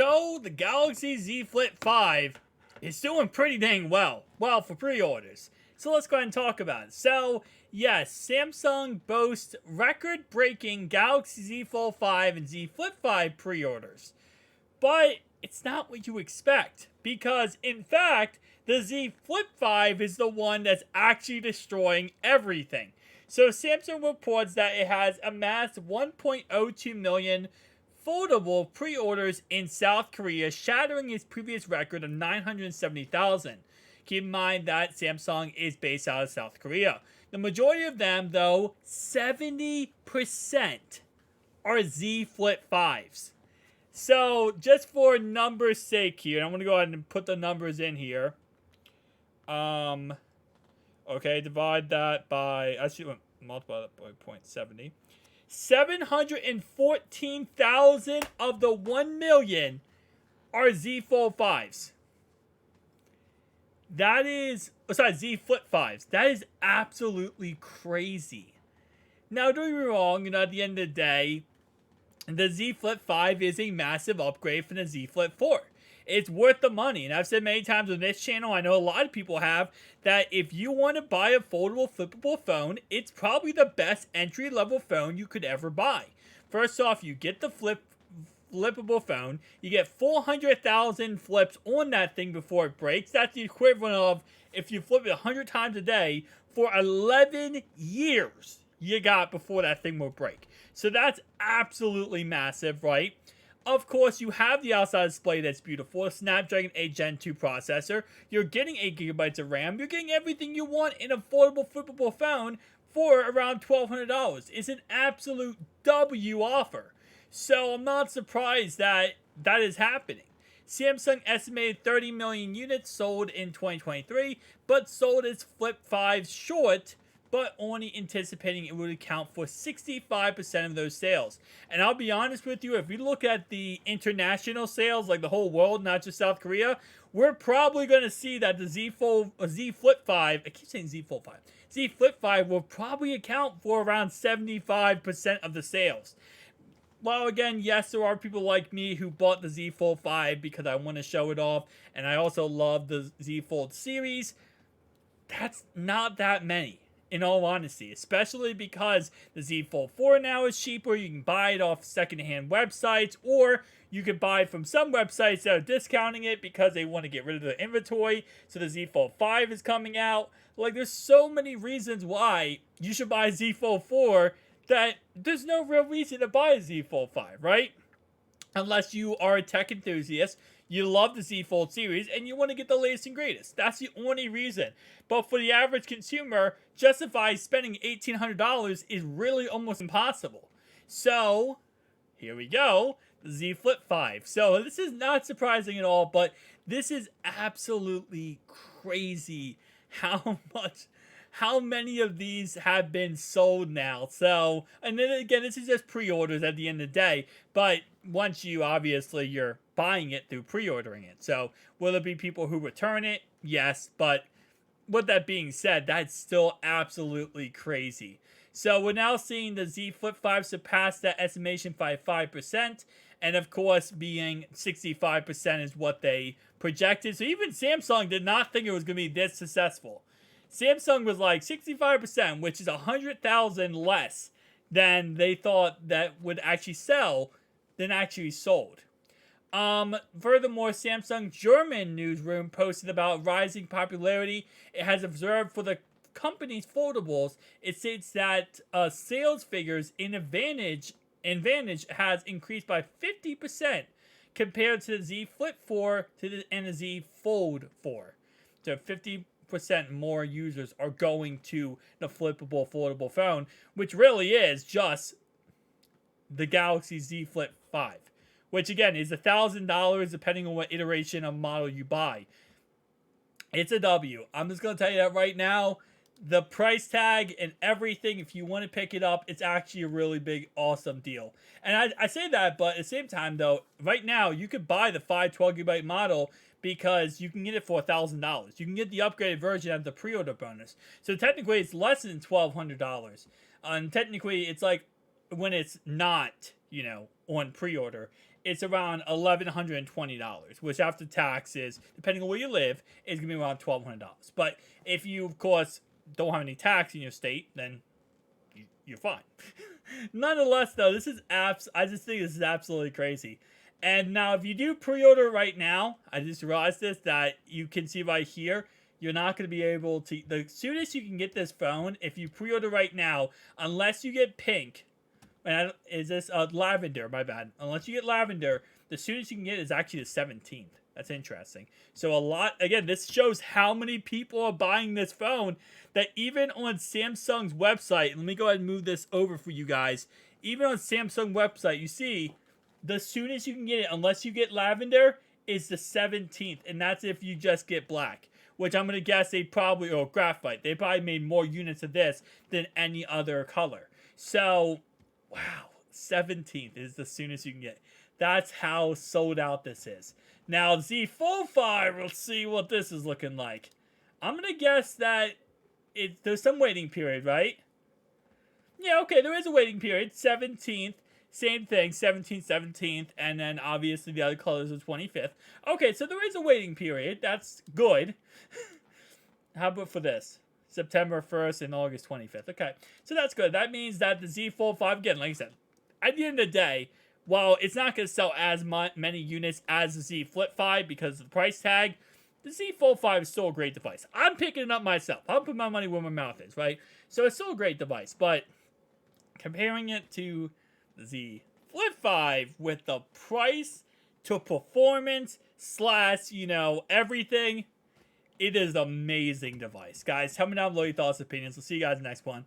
So, the Galaxy Z Flip 5 is doing pretty dang well. Well, for pre-orders. So let's go ahead and talk about it. So, yes, Samsung boasts record-breaking Galaxy Z Fold 5 and Z Flip 5 pre-orders. But it's not what you expect. Because, in fact, the Z Flip 5 is the one that's actually destroying everything. So, Samsung reports that it has amassed 1.02 million foldable pre-orders in South Korea, shattering its previous record of 970,000. Keep in mind that Samsung is based out of South Korea. The majority of them, though, 70%, are Z Flip 5s. So, just for numbers' sake here, I'm going to go ahead and put the numbers in here. Okay, divide that by, actually, multiply that by 0.70. 714,000 of the 1 million are Z Fold 5s. That is, Z Flip 5s. That is absolutely crazy. Now, don't get me wrong, at the end of the day, the Z Flip 5 is a massive upgrade from the Z Flip 4. It's worth the money, and I've said many times on this channel, I know a lot of people have, that if you want to buy a foldable, flippable phone, it's probably the best entry-level phone you could ever buy. First off, you get the flippable phone, you get 400,000 flips on that thing before it breaks. That's the equivalent of, if you flip it 100 times a day, for 11 years you got before that thing will break. So that's absolutely massive, right? Of course, you have the outside display that's beautiful, a Snapdragon 8 Gen 2 processor, you're getting 8GB of RAM, you're getting everything you want in a foldable, flippable phone for around $1,200. It's an absolute W offer. So I'm not surprised that that is happening. Samsung estimated 30 million units sold in 2023, but sold its Flip 5 short, but only anticipating it would account for 65% of those sales. And I'll be honest with you, if we look at the international sales, like the whole world, not just South Korea, we're probably going to see that the Z Flip 5, I keep saying Z Fold 5, Z Flip 5 will probably account for around 75% of the sales. Well, again, yes, there are people like me who bought the Z Fold 5 because I want to show it off, and I also love the Z Fold series. That's not that many, in all honesty, especially because the Z Fold 4 now is cheaper. You can buy it off secondhand websites, or you can buy it from some websites that are discounting it because they want to get rid of the inventory. So the Z Fold 5 is coming out. Like, there's so many reasons why you should buy Z Fold 4 that there's no real reason to buy a Z Fold 5, right? Unless you are a tech enthusiast, you love the Z Fold series, and you want to get the latest and greatest. That's the only reason. But for the average consumer, justify spending $1,800 is really almost impossible. So, here we go, the Z Flip 5. So, this is not surprising at all, but this is absolutely crazy how many of these have been sold now. So, and then again, this is just pre-orders at the end of the day, but once you're buying it through pre-ordering it. So, will there be people who return it? Yes, but with that being said, that's still absolutely crazy. So, we're now seeing the Z Flip 5 surpass that estimation by 5%, and of course, being 65% is what they projected. So, even Samsung did not think it was going to be this successful. Samsung was like 65%, which is 100,000 less than they thought that would actually sell than actually sold. Furthermore, Samsung German newsroom posted about rising popularity it has observed for the company's foldables. It states that sales figures in Advantage has increased by 50% compared to the Z Flip 4 and the Z Fold 4. So 50% more users are going to the flippable foldable phone, which really is just the Galaxy Z Flip 5, which again is $1,000 depending on what iteration of model you buy. It's a W. I'm just going to tell you that right now. The price tag and everything, if you want to pick it up, it's actually a really big, awesome deal. And I say that, but at the same time, though, right now, you could buy the 512GB model because you can get it for $1,000. You can get the upgraded version of the pre-order bonus. So technically, it's less than $1,200. And technically, it's like when it's not, on pre-order, it's around $1,120, which after taxes, depending on where you live, is going to be around $1,200. But if you, of course, don't have any tax in your state, then you're fine. Nonetheless, though, I just think this is absolutely crazy. And now, if you do pre-order right now, I just realized this, that you can see right here, you're not going to be able to, the soonest you can get this phone, if you pre-order right now, unless you get pink, and is this lavender, my bad, unless you get lavender, the soonest you can get is actually the 17th. That's interesting. So again, this shows how many people are buying this phone, that even on Samsung's website, let me go ahead and move this over for you guys, even on Samsung website, you see, the soonest you can get it, unless you get lavender, is the 17th, and that's if you just get black. Which I'm going to guess or graphite, they probably made more units of this than any other color. So, wow, 17th is the soonest you can get. That's how sold out this is. Now, Z Fold 5, let's see what this is looking like. I'm going to guess that there's some waiting period, right? Yeah, okay, there is a waiting period. 17th, same thing, 17th, and then obviously the other colors are 25th. Okay, so there is a waiting period. That's good. How about for this? September 1st and August 25th. Okay, so that's good. That means that the Z Fold 5, again, like I said, at the end of the day, while it's not going to sell as many units as the Z Flip 5 because of the price tag, the Z Fold 5 is still a great device. I'm picking it up myself. I'm putting my money where my mouth is, right? So it's still a great device, but comparing it to the Z Flip 5 with the price to performance / everything, it is an amazing device. Guys, tell me down below your thoughts and opinions. We'll see you guys in the next one.